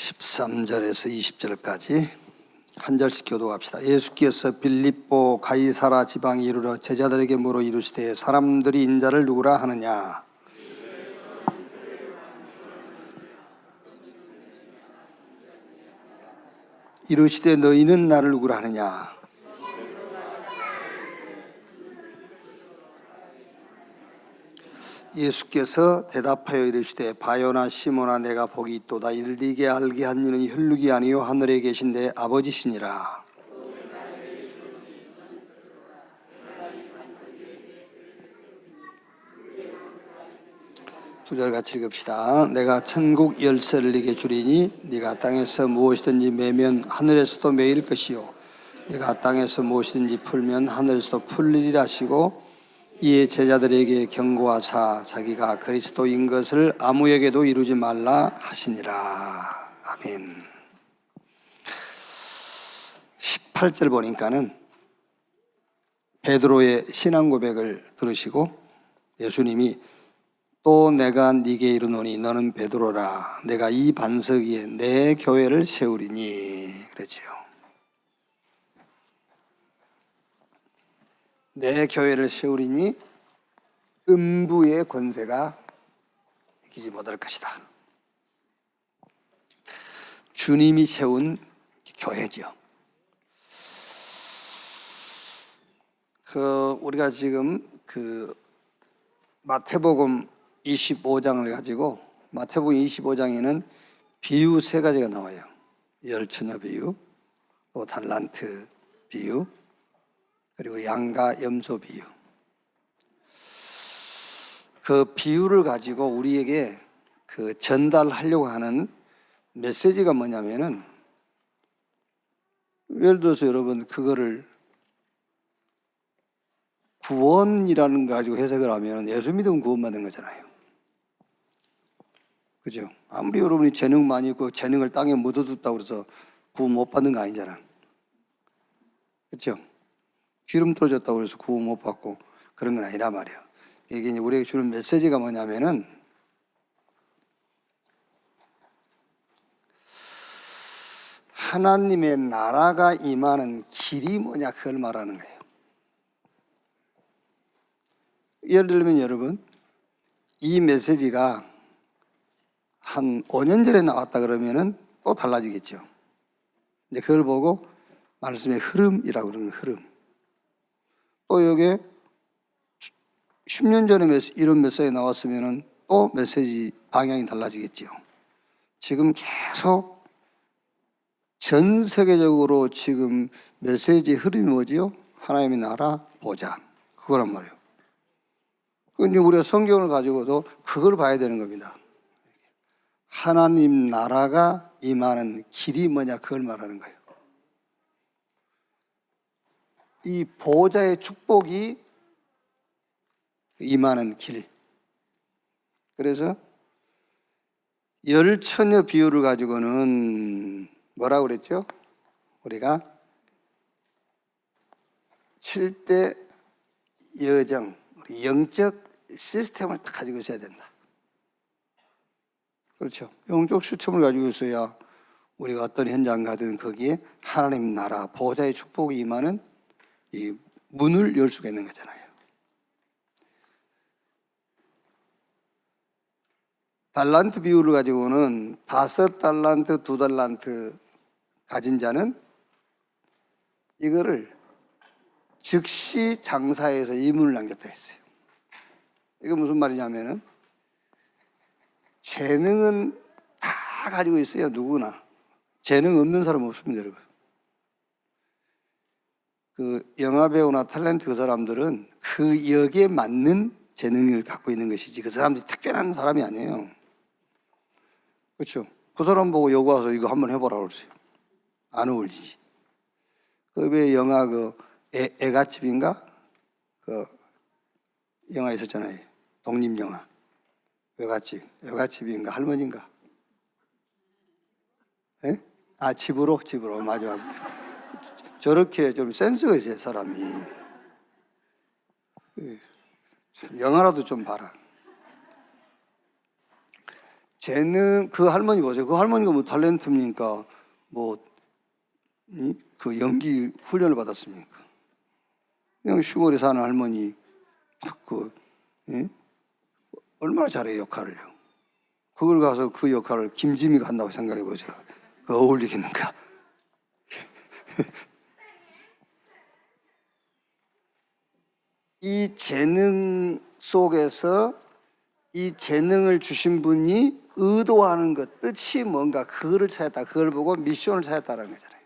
13절에서 20절까지 한 절씩 교도합시다. 예수께서 빌립보 가이사라 지방에 이르러 제자들에게 물어 이르시되 사람들이 인자를 누구라 하느냐. 이르시되 너희는 나를 누구라 하느냐. 예수께서 대답하여 이르시되 바요나 시몬아 내가 복이 있도다. 이를 네게 알게 한 이는 혈육이 아니요 하늘에 계신 내 아버지시니라. 두 절 같이 읽읍시다. 내가 천국 열쇠를 네게 주리니 네가 땅에서 무엇이든지 매면 하늘에서도 매일 것이요 네가 땅에서 무엇이든지 풀면 하늘에서도 풀리리라 하시고 이에 제자들에게 경고하사 자기가 그리스도인 것을 아무에게도 이루지 말라 하시니라. 아멘. 18절 보니까는 베드로의 신앙 고백을 들으시고 예수님이 또 내가 네게 이르노니 너는 베드로라 내가 이 반석 위에 내 교회를 세우리니 그랬지요. 내 교회를 세우리니 음부의 권세가 이기지 못할 것이다. 주님이 세운 교회죠. 우리가 지금 마태복음 25장을 가지고 마태복음 25장에는 비유 세 가지가 나와요. 열처녀 비유, 또 달란트 비유, 그리고 양과 염소 비유. 그 비유를 가지고 우리에게 전달하려고 하는 메시지가 뭐냐면은, 예를 들어서 여러분 그거를 구원이라는 거 가지고 해석을 하면 예수 믿으면 구원받는 거잖아요. 그죠? 아무리 여러분이 재능 많이 있고 재능을 땅에 묻어뒀다고 그래서 구원 못 받는 거 아니잖아. 그렇죠? 기름 떨어졌다고 해서 구원 못 받고 그런 건 아니란 말이에요. 이게 이제 우리에게 주는 메시지가 뭐냐면은 하나님의 나라가 임하는 길이 뭐냐 그걸 말하는 거예요. 예를 들면 여러분 이 메시지가 한 5년 전에 나왔다 그러면은 또 달라지겠죠. 이제 그걸 보고 말씀의 흐름이라고 그러는 흐름. 또 여기에 10년 전에 이런 메시지 나왔으면은 또 메시지 방향이 달라지겠죠. 지금 계속 전 세계적으로 지금 메시지 흐름이 뭐지요? 하나님의 나라 보자. 그거란 말이에요. 그러니까 우리가 성경을 가지고도 그걸 봐야 되는 겁니다. 하나님 나라가 임하는 길이 뭐냐 그걸 말하는 거예요. 이 보호자의 축복이 임하는 길. 그래서 열처녀 비유를 가지고는 뭐라고 그랬죠? 우리가 7대 여정, 우리 영적 시스템을 딱 가지고 있어야 된다. 그렇죠. 영적 시스템을 가지고 있어야 우리가 어떤 현장 가든 거기에 하나님 나라, 보호자의 축복이 임하는 이 문을 열 수가 있는 거잖아요. 달란트 비유를 가지고는 5달란트, 2달란트 가진 자는 이거를 즉시 장사해서 이문을 남겼다 했어요. 이거 무슨 말이냐면은 재능은 다 가지고 있어요. 누구나. 재능 없는 사람 없습니다, 여러분. 영화배우나 탤런트 그 사람들은 그 역에 맞는 재능을 갖고 있는 것이지 그 사람들이 특별한 사람이 아니에요. 그렇죠? 그 사람 보고 여기 와서 이거 한번 해보라고 그러세요. 안 어울리지. 왜 영화 애갓집인가? 영화 있었잖아요. 독립영화. 외갓집인가? 할머니인가? 예? 집으로? 맞아. 저렇게 좀 센스가 있어요, 사람이. 영화라도 좀 봐라. 재능, 그 할머니 보세요. 그 할머니가 뭐 탤런트입니까? 그 연기 훈련을 받았습니까? 그냥 시골에 사는 할머니, 얼마나 잘해요, 역할을요. 그걸 가서 그 역할을 김지미가 한다고 생각해 보세요. 그 어울리겠는가? 이 재능 속에서 이 재능을 주신 분이 의도하는 것, 뜻이 뭔가, 그거를 찾았다. 그걸 보고 미션을 찾았다는 거잖아요.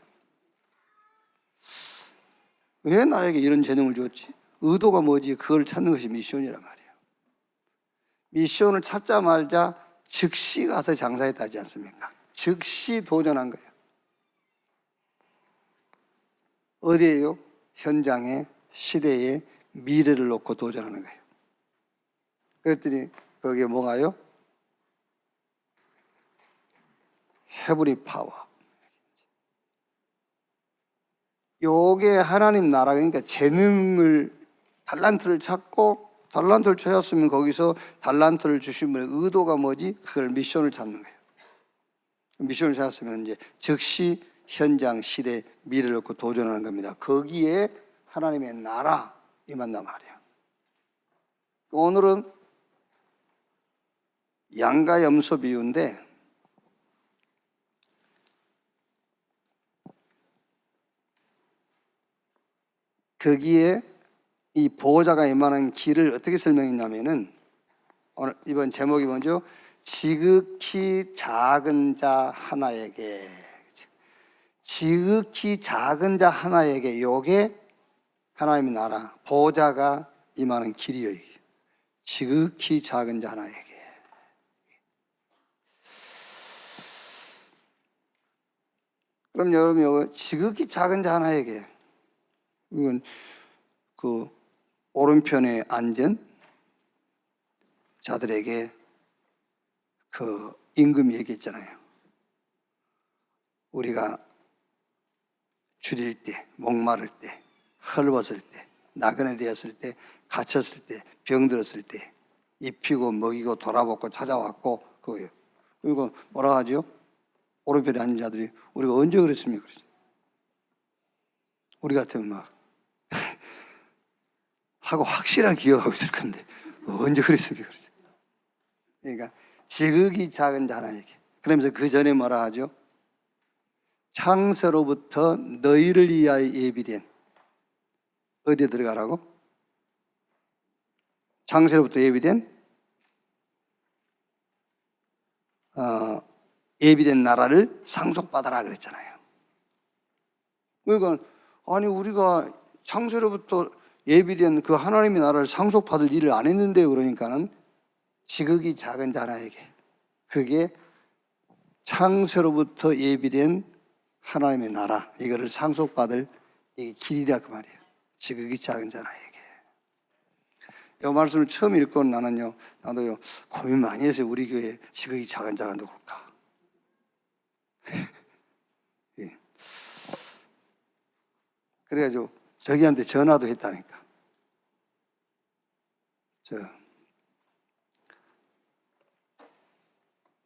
왜 나에게 이런 재능을 줬지? 의도가 뭐지? 그걸 찾는 것이 미션이란 말이에요. 미션을 찾자마자 즉시 가서 장사했다 하지 않습니까? 즉시 도전한 거예요. 어디에요? 현장에, 시대에 미래를 놓고 도전하는 거예요. 그랬더니 거기에 뭐가요? 헤브리 파워. 요게 하나님 나라, 그러니까 재능을, 달란트를 찾고, 달란트를 찾았으면 거기서 달란트를 주신 분의 의도가 뭐지? 그걸 미션을 찾는 거예요. 미션을 찾았으면 이제 즉시 현장, 시대, 미래를 놓고 도전하는 겁니다. 거기에 하나님의 나라 임한단 말이에요. 오늘은 양과 염소 비유인데, 거기에 이 보호자가 임하는 길을 어떻게 설명했냐면은, 오늘 이번 제목이 뭐죠? 지극히 작은 자 하나에게. 지극히 작은 자 하나에게, 요게 하나님의 나라, 보호자가 임하는 길이에요. 지극히 작은 자 하나에게. 그럼 여러분, 지극히 작은 자 하나에게, 이건 그 오른편에 앉은 자들에게 그 임금이 얘기했잖아요. 우리가 줄일 때, 목마를 때, 헐벗을 때, 나그네 되었을 때, 갇혔을 때, 병들었을 때, 입히고 먹이고 돌아보고 찾아왔고, 그거예요. 그리고 뭐라 하죠? 오른편에 앉은 자들이 우리가 언제 그랬습니까? 우리 같으면 막 하고 확실하게 기억하고 있을 건데 언제 그랬습니까? 그러니까 지극히 작은 자 하나에게. 그러면서 그 전에 뭐라 하죠? 창세로부터 너희를 위하여 예비된, 어디에 들어가라고? 창세로부터 예비된 예비된 나라를 상속받아라 그랬잖아요. 그러니까 아니 우리가 창세로부터 예비된 그 하나님의 나라를 상속받을 일을 안 했는데, 그러니까는 지극히 작은 자 하나에게, 그게 창세로부터 예비된 하나님의 나라, 이거를 상속받을 이게 길이라 그 말이에요. 지극히 작은 자 하나에게. 이 말씀을 처음 읽고 나도요 고민 많이 했어요. 우리 교회 지극히 작은 자가 누굴까? 예. 그래가지고 저기한테 전화도 했다니까.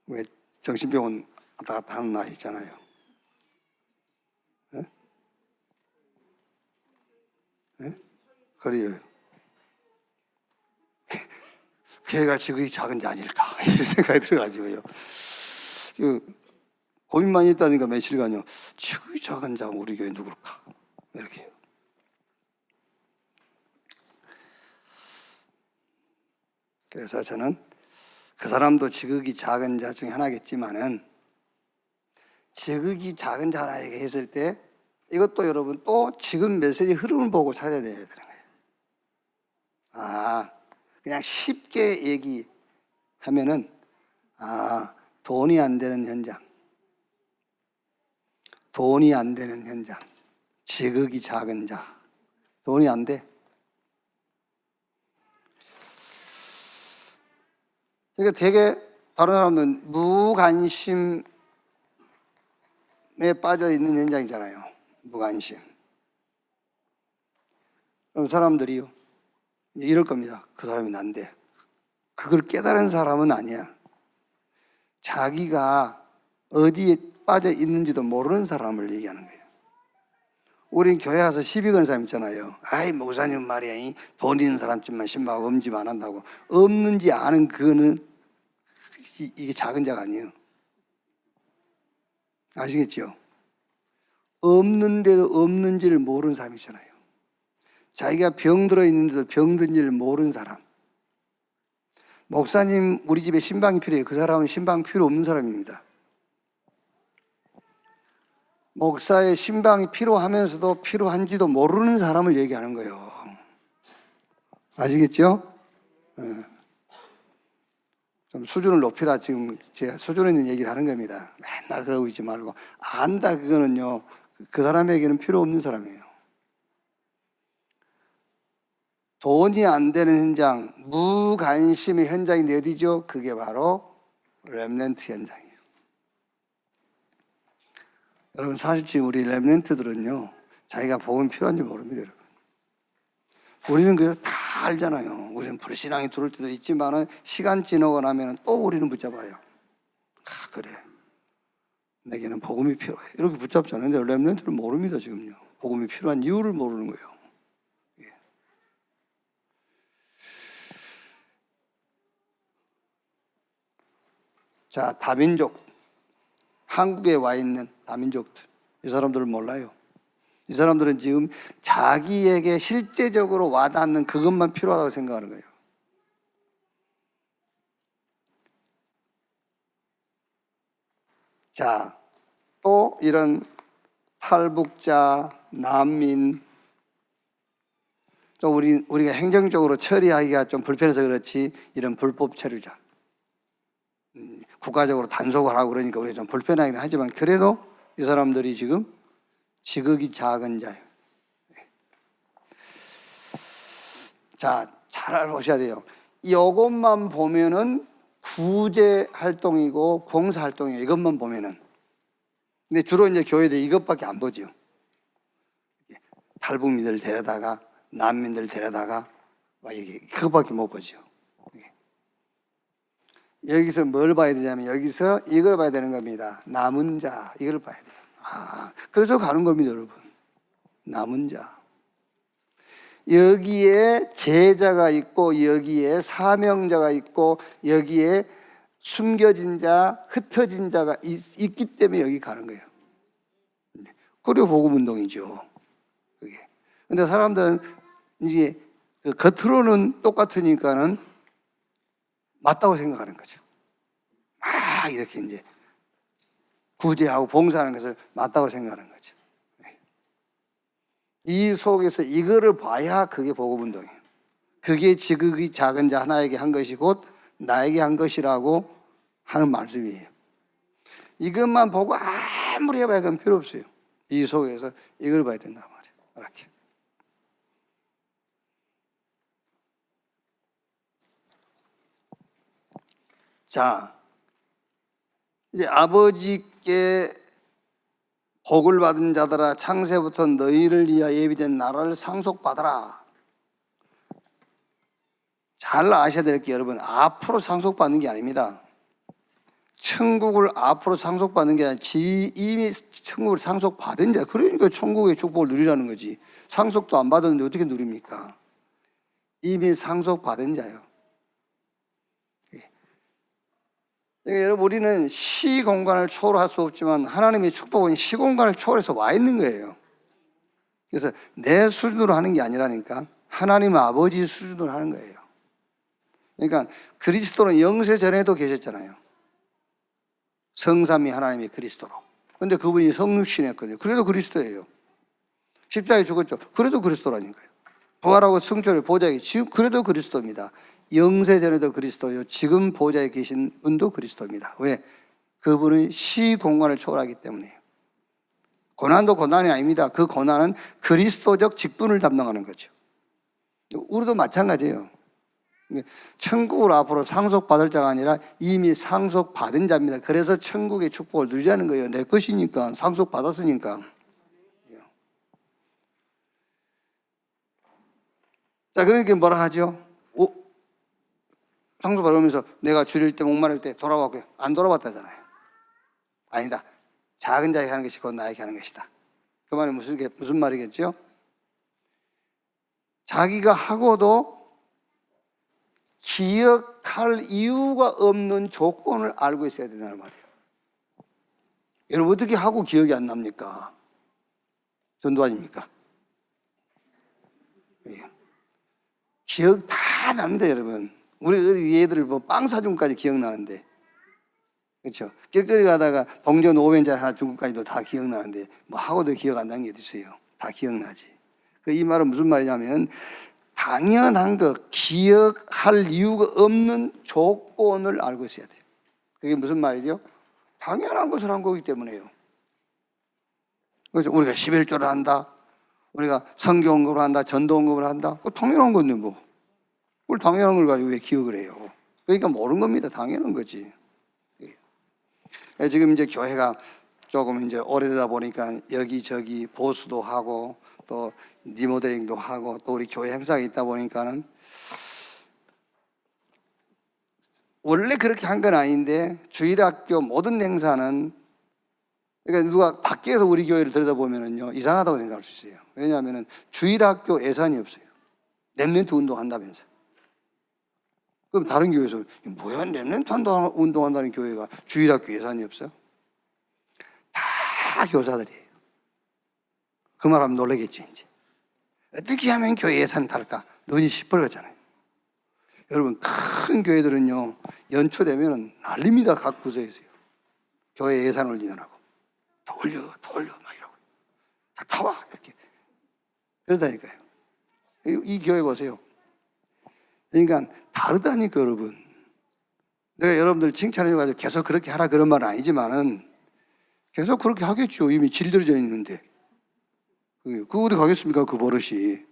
왜 정신병원 왔다 갔다 하는 나이 있잖아요. 예? 예? 그래요. 걔가 지극히 작은 자 아닐까 이런 생각이 들어가지고요. 고민 많이 했다니까 며칠간요. 지극히 작은 자 우리 교회 누굴까? 이렇게 해요. 그래서 저는 그 사람도 지극히 작은 자 중에 하나겠지만은, 지극히 작은 자 하나에게 했을 때 이것도 여러분 또 지금 메시지 흐름을 보고 찾아야 되는 거예요. 그냥 쉽게 얘기하면은 돈이 안 되는 현장, 돈이 안 되는 현장, 지극히 작은 자, 돈이 안 돼. 그러니까 되게 다른 사람들은 무관심에 빠져 있는 현장이잖아요. 무관심. 그럼 사람들이요 이럴 겁니다. 그 사람이 난데. 그걸 깨달은 사람은 아니야. 자기가 어디에 빠져 있는지도 모르는 사람을 얘기하는 거예요. 우린 교회 와서 시비 거는 사람 있잖아요. 아이, 목사님 말이야, 돈 있는 사람쯤만 신방하고 음지만 한다고. 없는지 아는 그거는 이게 작은 자가 아니에요. 아시겠죠? 없는데도 없는지를 모르는 사람이 있잖아요. 자기가 병들어 있는데도 병든지를 모르는 사람. 목사님, 우리 집에 신방이 필요해요. 그 사람은 신방 필요 없는 사람입니다. 목사의 신방이 필요하면서도 필요한지도 모르는 사람을 얘기하는 거예요. 아시겠죠? 좀 수준을 높이라 지금 제가 수준 있는 얘기를 하는 겁니다. 맨날 그러고 있지 말고. 안다 그거는요, 그 사람에게는 필요 없는 사람이에요. 돈이 안 되는 현장, 무관심의 현장이 어디죠? 그게 바로 렘넌트 현장이에요. 여러분, 사실 지금 우리 렘넌트들은요, 자기가 복음이 필요한지 모릅니다, 여러분. 우리는 그거 다 알잖아요. 우리는 불신앙이 들어올 때도 있지만 시간 지나고 나면 또 우리는 붙잡아요. 아, 그래, 내게는 복음이 필요해, 이렇게 붙잡잖아요. 근데 렘넌트는 모릅니다. 지금요, 복음이 필요한 이유를 모르는 거예요. 예. 자, 다민족, 한국에 와 있는 다민족들, 이 사람들을 몰라요. 이 사람들은 지금 자기에게 실제적으로 와닿는 그것만 필요하다고 생각하는 거예요. 자, 또 이런 탈북자, 난민, 또 우리가 행정적으로 처리하기가 좀 불편해서 그렇지, 이런 불법 체류자, 국가적으로 단속을 하고 그러니까 우리가 좀 불편하긴 하지만 그래도 이 사람들이 지금 지극히 작은 자예요. 자, 잘 보셔야 돼요. 이것만 보면은 구제 활동이고 봉사 활동이에요. 이것만 보면은. 근데 주로 이제 교회들이 이것밖에 안 보죠. 탈북민들 데려다가 난민들 데려다가 그것밖에 못 보죠. 여기서 뭘 봐야 되냐면 여기서 이걸 봐야 되는 겁니다. 남은 자, 이걸 봐야 돼요. 아, 그래서 가는 겁니다, 여러분. 남은 자. 여기에 제자가 있고 여기에 사명자가 있고 여기에 숨겨진 자, 흩어진 자가 있기 때문에 여기 가는 거예요. 그리고 복음운동이죠. 그게. 근데 사람들은 이제 그 겉으로는 똑같으니까는 맞다고 생각하는 거죠. 막 이렇게 이제 구제하고 봉사하는 것을 맞다고 생각하는 거죠. 이 속에서 이거를 봐야 그게 복음운동이에요. 그게 지극히 작은 자 하나에게 한 것이 곧 나에게 한 것이라고 하는 말씀이에요. 이것만 보고 아무리 해봐야 그건 필요 없어요. 이 속에서 이걸 봐야 된단 말이에요. 이렇게. 자, 이제 아버지께 복을 받은 자들아, 창세부터 너희를 위하여 예비된 나라를 상속받아라. 잘 아셔야 될 게 여러분, 앞으로 상속받는 게 아닙니다. 천국을 앞으로 상속받는 게 아니라 이미 천국을 상속받은 자, 그러니까 천국의 축복을 누리라는 거지. 상속도 안 받았는데 어떻게 누립니까? 이미 상속받은 자요. 그러니까 여러분, 우리는 시공간을 초월할 수 없지만 하나님의 축복은 시공간을 초월해서 와 있는 거예요. 그래서 내 수준으로 하는 게 아니라니까 하나님 아버지 수준으로 하는 거예요. 그러니까 그리스도는 영세 전에도 계셨잖아요. 성삼위 하나님이 그리스도로. 그런데 그분이 성육신했거든요. 그래도 그리스도예요. 십자가에 죽었죠. 그래도 그리스도라니까요. 부활하고 성철을 보좌에 지금 그래도 그리스도입니다. 영세 전에도 그리스도요. 지금 보좌에 계신 분도 그리스도입니다. 왜? 그분은 시공간을 초월하기 때문이에요. 고난도 고난이 아닙니다. 그 고난은 그리스도적 직분을 담당하는 거죠. 우리도 마찬가지예요. 천국을 앞으로 상속받을 자가 아니라 이미 상속받은 자입니다. 그래서 천국의 축복을 누리라는 거예요. 내 것이니까, 상속받았으니까. 자, 그러니까 뭐라 하죠? 상수 바르면서 내가 줄일 때 목마를 때 돌아봤고요. 안 돌아봤다잖아요. 아니다. 작은 자에게 하는 것이 곧 나에게 하는 것이다. 그 말은 무슨 말이겠죠? 자기가 하고도 기억할 이유가 없는 조건을 알고 있어야 된다는 말이에요. 여러분 어떻게 하고 기억이 안 납니까? 전도 아닙니까? 기억 다 납니다, 여러분. 우리 얘들 뭐 빵 사준까지 기억나는데, 그렇죠? 길거리 가다가 동전 5원짜리 하나 주고까지도 다 기억나는데 뭐 하고도 기억 안 나는 게 어디 있어요? 다 기억나지. 이 말은 무슨 말이냐면은 당연한 거, 기억할 이유가 없는 조건을 알고 있어야 돼요. 그게 무슨 말이죠? 당연한 것을 한 거기 때문에요. 그래서 우리가 11조를 한다, 우리가 성경언급을 한다, 전도언급을 한다, 그거 당연한 건데 뭐. 그걸 당연한 걸 가지고 왜 기억을 해요? 그러니까 모르는 겁니다. 당연한 거지. 지금 이제 교회가 조금 이제 오래되다 보니까 여기저기 보수도 하고 또 리모델링도 하고 또 우리 교회 행사가 있다 보니까는 원래 그렇게 한 건 아닌데 주일학교 모든 행사는 그러니까 누가 밖에서 우리 교회를 들여다보면은요 이상하다고 생각할 수 있어요. 왜냐하면은 주일학교 예산이 없어요. 랩런트 운동한다면서. 그럼 다른 교회에서 뭐야 랩런트 운동한다는 교회가 주일학교 예산이 없어요? 다 교사들이에요. 그 말하면 놀라겠지 이제. 어떻게 하면 교회 예산이 달까? 눈이 시뻘겋잖아요. 여러분 큰 교회들은요 연초되면 난립니다. 각 부서에서요. 교회 예산 올리느라고 더 올려 막 이러고 다 타와 이렇게 그러다니까요. 이 교회 보세요. 그러니까 다르다니까 여러분. 내가 여러분들 칭찬해가지고 계속 그렇게 하라 그런 말은 아니지만은 계속 그렇게 하겠죠. 이미 질들어져 있는데 그 어디 가겠습니까? 그 버릇이.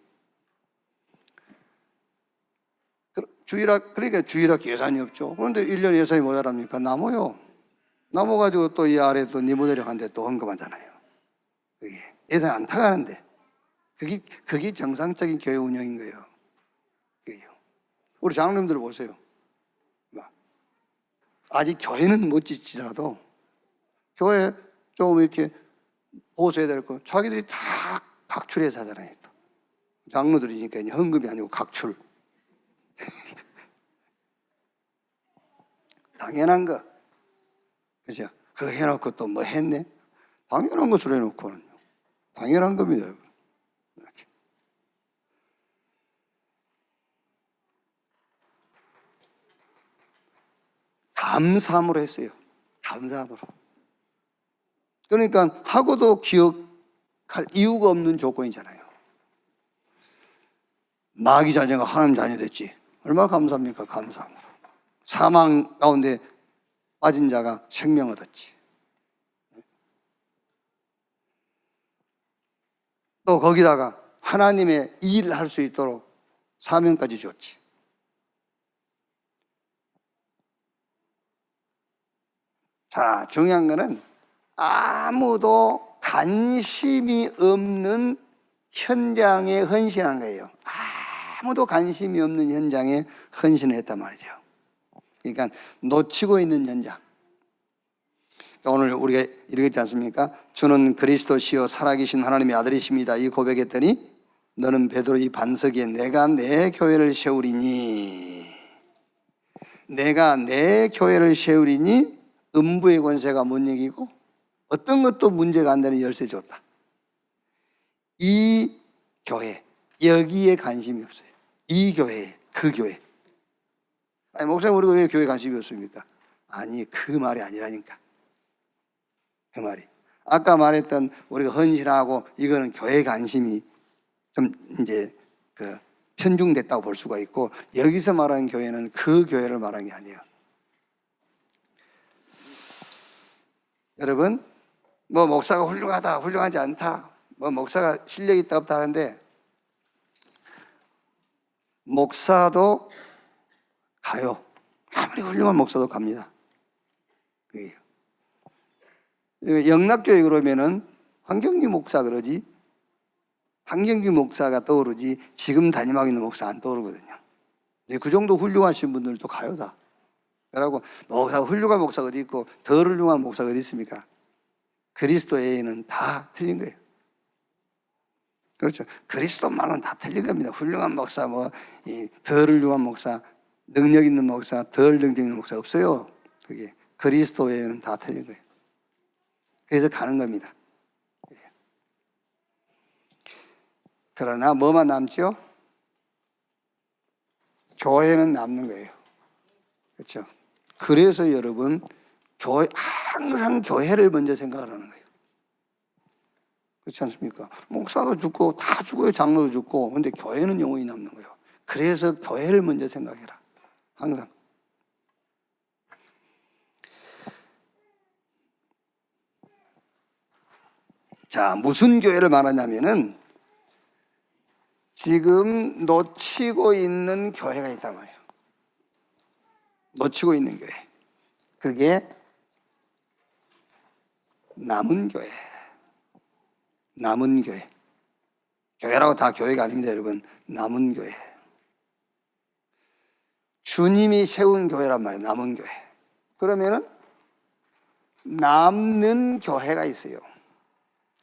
그러니까 주일학 예산이 없죠. 그런데 1년 예산이 모자랍니까? 나무요. 나무 가지고 또 이 아래 또 리모델링 하는데 또 헌금하잖아요. 그게 예산 안 타가는데 그게 정상적인 교회 운영인 거예요. 그게요. 우리 장로님들 보세요. 아직 교회는 못 짓지라도 교회 좀 이렇게 보수해야 될 거 자기들이 다 각출해서 하잖아요. 장로들이니까 헌금이 아니고 각출. 당연한 거. 그죠? 그거 해놓고 또 뭐 했네? 당연한 것을 해놓고는요. 당연한 겁니다, 여러분. 이렇게. 감사함으로 했어요. 감사함으로. 그러니까 하고도 기억할 이유가 없는 조건이잖아요. 마귀 자녀가 하나님 자녀 됐지. 얼마나 감사합니까? 감사함으로. 사망 가운데 빠진 자가 생명 얻었지. 또 거기다가 하나님의 일을 할 수 있도록 사명까지 줬지. 자, 중요한 거는 아무도 관심이 없는 현장에 헌신한 거예요. 아무도 관심이 없는 현장에 헌신을 했단 말이죠. 그러니까 놓치고 있는 현장. 오늘 우리가 읽었지 않습니까? 주는 그리스도시요 살아계신 하나님의 아들이십니다. 이 고백했더니 너는 베드로 이 반석에 내가 내 교회를 세우리니 내가 내 교회를 세우리니 음부의 권세가 못 이기고 어떤 것도 문제가 안 되는 열쇠 줬다. 이 교회 여기에 관심이 없어요. 이 교회 그 교회. 아니 목사님 우리가 왜 교회 관심이 없습니까? 아니 그 말이 아니라니까. 그 말이 아까 말했던 우리가 헌신하고 이거는 교회 관심이 좀 이제 그 편중됐다고 볼 수가 있고 여기서 말하는 교회는 그 교회를 말하는 게 아니에요. 여러분 뭐 목사가 훌륭하다 훌륭하지 않다 뭐 목사가 실력이 있다 없다 하는데 목사도 가요. 아무리 훌륭한 목사도 갑니다. 그게요. 영락교회 그러면은 황경규 목사 그러지 황경규 목사가 떠오르지 지금 담임하고 있는 목사 안 떠오르거든요. 그 정도 훌륭하신 분들도 가요 다. 그러고 목사 훌륭한 목사가 어디 있고 덜 훌륭한 목사가 어디 있습니까? 그리스도 외에는 다 틀린 거예요. 그렇죠. 그리스도만은 다 틀린 겁니다. 훌륭한 목사, 덜 훌륭한 목사, 능력 있는 목사, 덜 능력 있는 목사 없어요. 그게 그리스도 외에는 다 틀린 거예요. 그래서 가는 겁니다. 그러나 뭐만 남죠? 교회는 남는 거예요. 그렇죠. 그래서 여러분 항상 교회를 먼저 생각을 하는 거예요. 그렇지 않습니까? 목사도 죽고 다 죽어요. 장로도 죽고. 근데 교회는 영원히 남는 거예요. 그래서 교회를 먼저 생각해라. 항상. 자, 무슨 교회를 말하냐면은 지금 놓치고 있는 교회가 있단 말이에요. 놓치고 있는 교회. 그게 남은 교회. 남은 교회. 교회라고 다 교회가 아닙니다, 여러분. 남은 교회. 주님이 세운 교회란 말이에요, 남은 교회. 그러면은 남는 교회가 있어요.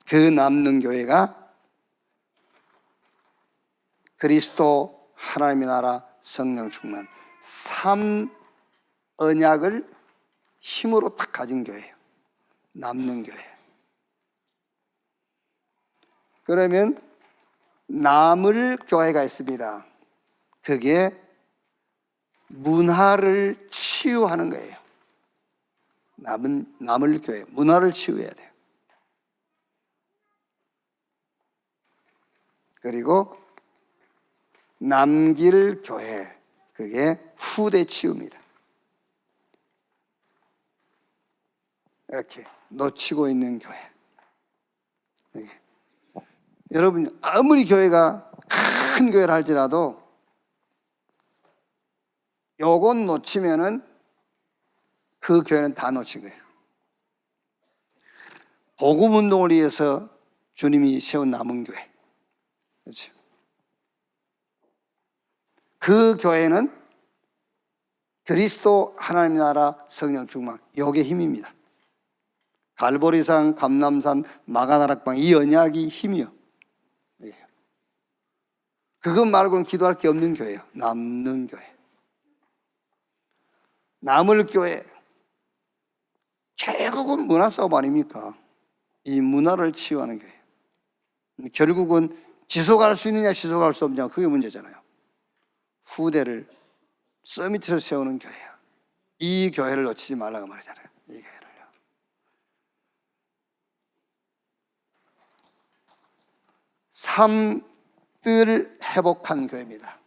그 남는 교회가 그리스도 하나님의 나라 성령 충만 3언약을 힘으로 딱 가진 교회예요. 남는 교회. 그러면 남을 교회가 있습니다. 그게 문화를 치유하는 거예요. 남을 교회, 문화를 치유해야 돼요. 그리고 남길 교회, 그게 후대 치유입니다. 이렇게 놓치고 있는 교회. 이게. 여러분 아무리 교회가 큰 교회를 할지라도 요건 놓치면은 그 교회는 다 놓친 거예요. 복음 운동을 위해서 주님이 세운 남은 교회. 그렇죠. 그 교회는 그리스도 하나님 나라 성령 충만, 요게 힘입니다. 갈보리산, 감람산, 마가다락방 이 언약이 힘이요. 그것 말고는 기도할 게 없는 교회예요. 남는 교회. 남을 교회. 결국은 문화 싸움 아닙니까? 이 문화를 치유하는 교회. 결국은 지속할 수 있느냐 지속할 수 없느냐 그게 문제잖아요. 후대를 서밋으로 세우는 교회야. 이 교회를 놓치지 말라고 말하잖아요. 이 교회를요. 삶들을 회복한 교회입니다.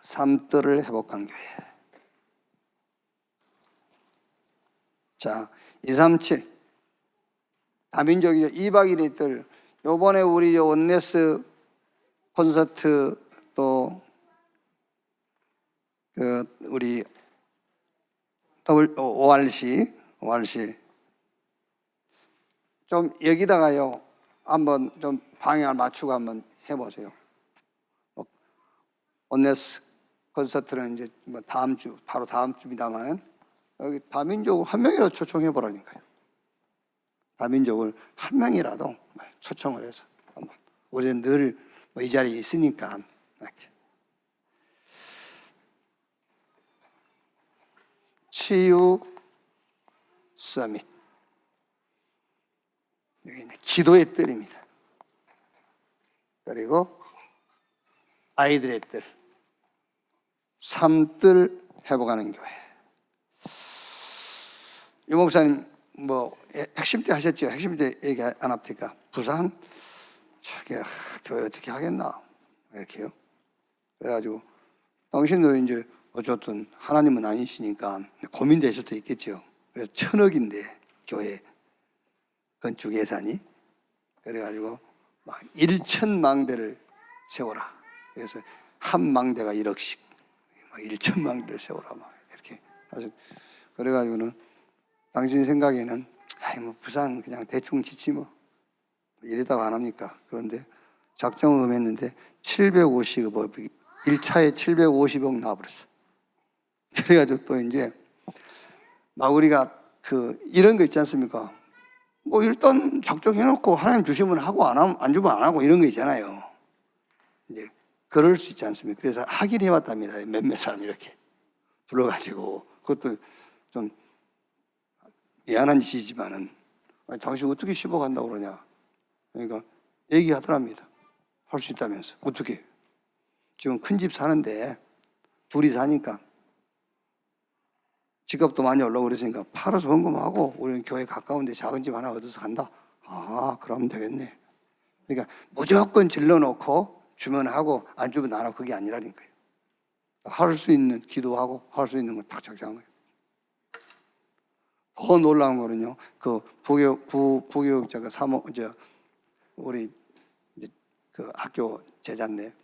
삶들을 회복한 교회. 자, 237 다민족이죠. 2박 2일 들 요번에 우리 원네스 콘서트 또 우리 ORC 좀 여기다가요 한번 좀 방향을 맞추고 한번 해보세요. 원네스 콘서트는 이제 다음 주 바로 다음 주입니다만 여기 다민족 한 명이라도 초청해 보라니까요. 다민족을 한 명이라도 초청을 해서 한번 우리는 늘 이 자리에 있으니까 이렇게. 치유 서밋. 여기 기도의 뜰입니다. 그리고 아이들의 뜰. 삶들 회복하는 교회. 유 목사님 핵심 때 하셨죠? 핵심 때 얘기 안 합니까? 부산? 저게 교회 어떻게 하겠나? 이렇게요. 그래가지고 당신도 이제 어쨌든 하나님은 아니시니까 고민되실 수도 있겠죠. 그래서 1,000억인데 교회 건축 예산이 그래가지고 막 1,000망대를 세워라. 그래서 한 망대가 1억씩 막 1,000망대를 세워라 막 이렇게 아주 그래가지고는 당신 생각에는 부산 그냥 대충 짓지 뭐 이러다가 안 합니까? 그런데 작정을 했는데 750억이 1차에 750억 나와버렸어. 그래가지고 또 이제 막 우리가 이런 거 있지 않습니까? 뭐 일단 작정해놓고 하나님 주시면 하고 안 주면 안 하고 이런 거 있잖아요. 이제 그럴 수 있지 않습니까? 그래서 하긴 해왔답니다. 몇몇 사람 이렇게 불러가지고. 그것도 좀 미안한 짓이지만은, 아니, 당신 어떻게 10억 한다고 그러냐. 그러니까 얘기하더랍니다. 할 수 있다면서. 어떻게? 지금 큰 집 사는데 둘이 사니까 집값도 많이 올라오고 그랬으니까 팔아서 헌금하고 우리는 교회 가까운데 작은 집 하나 얻어서 간다. 아, 그러면 되겠네. 그러니까 무조건 질러놓고 주면 하고 안 주면 안 하고 그게 아니라니까요. 할 수 있는 기도하고 할 수 있는 건 딱 적정한 거예요. 더 놀라운 거는요. 부교육자가 우리 학교 제자인데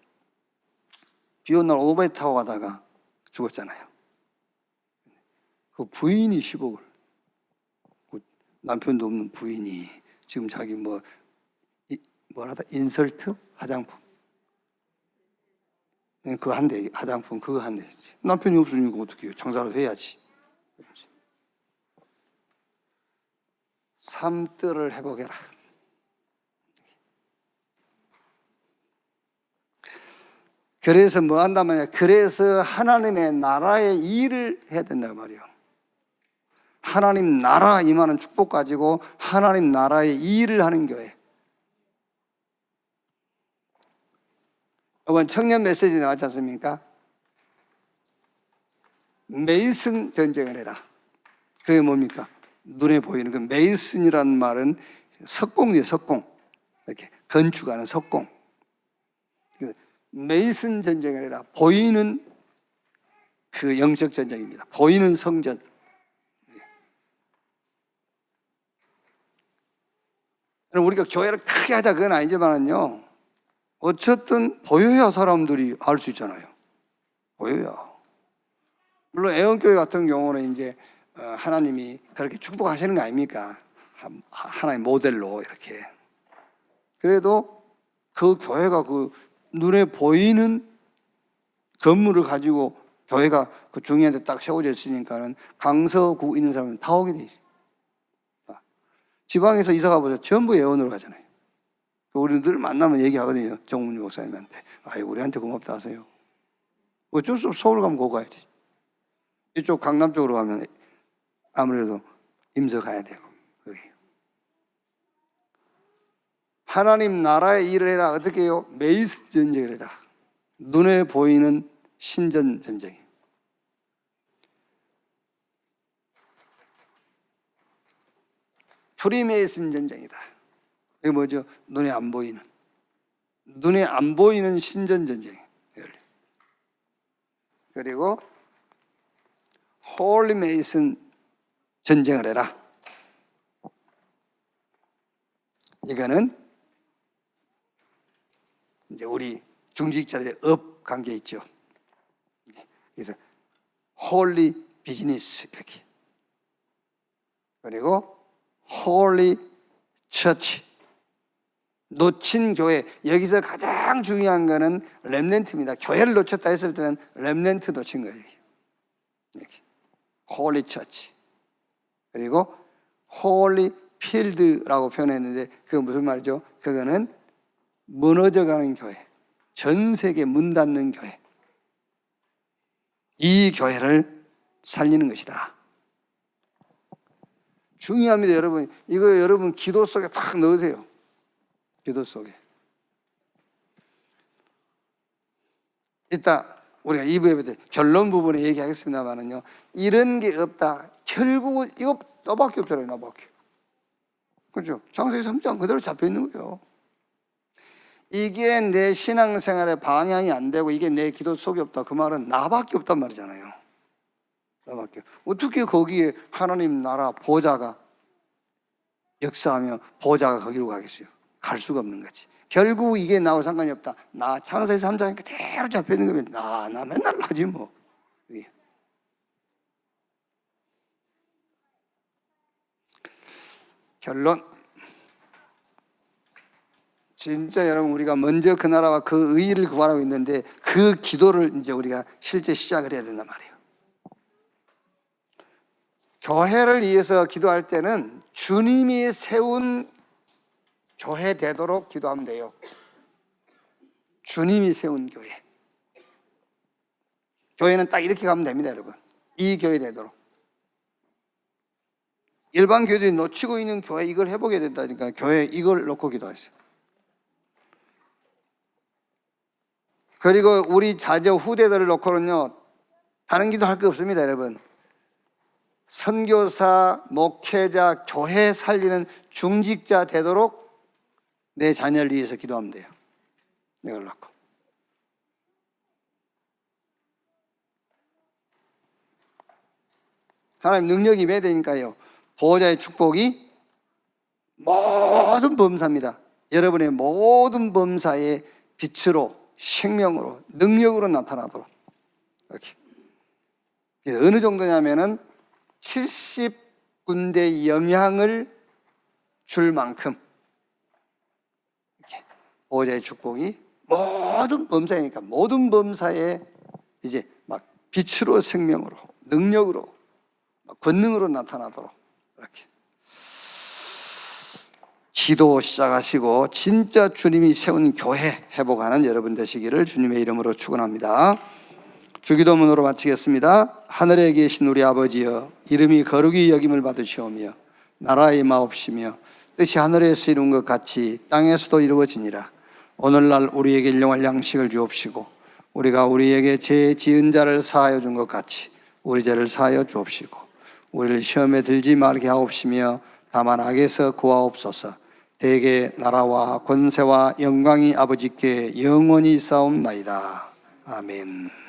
비 오는 날 오토바이 타고 가다가 죽었잖아요. 그 부인이 10억을, 남편도 없는 부인이 지금 자기 뭐라다 인설트 화장품 그거 한대, 화장품 그거 한대. 남편이 없으니까 어떻게 해요? 장사라도 해야지. 삶들을 회복해라. 그래서 뭐 한단 말이야? 그래서 하나님의 나라의 일을 해야 된단 말이에요. 하나님 나라 임하는 축복 가지고 하나님 나라의 일을 하는 교회. 이번 청년 메시지 나왔지 않습니까? 메이슨 전쟁을 해라. 그게 뭡니까? 눈에 보이는 그 메이슨이라는 말은 석공이에요. 석공. 이렇게 건축하는 석공. 메이슨 전쟁을 해라. 보이는 그 영적 전쟁입니다. 보이는 성전. 우리가 교회를 크게 하자 그건 아니지만요. 어쨌든 보여야 사람들이 알 수 있잖아요. 보여야. 물론 애원교회 같은 경우는 이제 하나님이 그렇게 축복하시는 거 아닙니까? 하나의 모델로 이렇게. 그래도 그 교회가 그 눈에 보이는 건물을 가지고 교회가 그 중요한 데 딱 세워져 있으니까는 강서구 있는 사람은 다 오게 돼 있어요. 지방에서 이사 가보세요. 전부 예원으로 가잖아요. 우리는 늘 만나면 얘기하거든요. 정문주 목사님한테. 아이, 우리한테 고맙다 하세요. 어쩔 수 없어. 서울 가면 거기 가야 되지. 이쪽 강남 쪽으로 가면 아무래도 임서 가야 되고. 거기. 하나님 나라의 일을 해라. 어떻게 해요? 메이스 전쟁을 해라. 눈에 보이는 신전 전쟁. 프리메이슨 전쟁이다. 이게 뭐죠? 눈에 안 보이는 신전 전쟁. 그리고 홀리메이슨 전쟁을 해라. 이거는 이제 우리 중직자들의 업 관계 있죠. 그래서 홀리 비즈니스 이렇게. 그리고 홀리 처치. 놓친 교회. 여기서 가장 중요한 거는 렘넌트입니다. 교회를 놓쳤다 했을 때는 렘넌트 놓친 거예요. 이렇게. 홀리 처치. 그리고 홀리 필드라고 표현했는데 그건 무슨 말이죠? 그거는 무너져가는 교회. 전 세계 문 닫는 교회. 이 교회를 살리는 것이다. 중요합니다, 여러분. 이거 여러분 기도 속에 딱 넣으세요. 기도 속에. 이따 우리가 2부에 결론 부분에 얘기하겠습니다만은요. 이런 게 없다. 결국은 이거 너밖에 없잖아요, 너밖에. 그렇죠? 창세기 3장 그대로 잡혀 있는 거예요. 이게 내 신앙생활의 방향이 안 되고 이게 내 기도 속에 없다. 그 말은 나밖에 없단 말이잖아요. 나밖에. 어떻게 거기에 하나님 나라 보좌가 역사하며 보좌가 거기로 가겠어요? 갈 수가 없는 거지. 결국 이게 나하고 상관이 없다. 나 창세기 3장에 그대로 잡혀 있는 거면 나 맨날 하지 뭐. 결론. 진짜 여러분 우리가 먼저 그 나라와 그 의의를 구하라고 있는데 그 그 기도를 이제 우리가 실제 시작을 해야 된단 말이에요. 교회를 위해서 기도할 때는 주님이 세운 교회 되도록 기도하면 돼요. 주님이 세운 교회. 교회는 딱 이렇게 가면 됩니다, 여러분. 이 교회 되도록. 일반 교회들이 놓치고 있는 교회 이걸 해보게 된다니까. 교회 이걸 놓고 기도하세요. 그리고 우리 자녀 후대들을 놓고는요, 다른 기도할 게 없습니다, 여러분. 선교사, 목회자, 교회 살리는 중직자 되도록 내 자녀를 위해서 기도하면 돼요. 이걸 놓고. 하나님 능력이 임해야 되니까요. 보호자의 축복이 모든 범사입니다. 여러분의 모든 범사의 빛으로, 생명으로, 능력으로 나타나도록. 이렇게. 어느 정도냐면은 70군데 영향을 줄 만큼 이렇게 보호자의 축복이 모든 범사이니까 모든 범사에 이제 막 빛으로, 생명으로, 능력으로, 권능으로 나타나도록 이렇게 기도 시작하시고 진짜 주님이 세운 교회 회복하는 여러분 되시기를 주님의 이름으로 축원합니다. 주기도문으로 마치겠습니다. 하늘에 계신 우리 아버지여, 이름이 거룩히 여김을 받으시오며 나라의 마옵시며 뜻이 하늘에서 이룬 것 같이 땅에서도 이루어지니라. 오늘날 우리에게 일용할 양식을 주옵시고 우리가 우리에게 죄 지은 자를 사하여 준 것 같이 우리 죄를 사하여 주옵시고 우리를 시험에 들지 말게 하옵시며 다만 악에서 구하옵소서. 대개 나라와 권세와 영광이 아버지께 영원히 있사옵나이다. 아멘.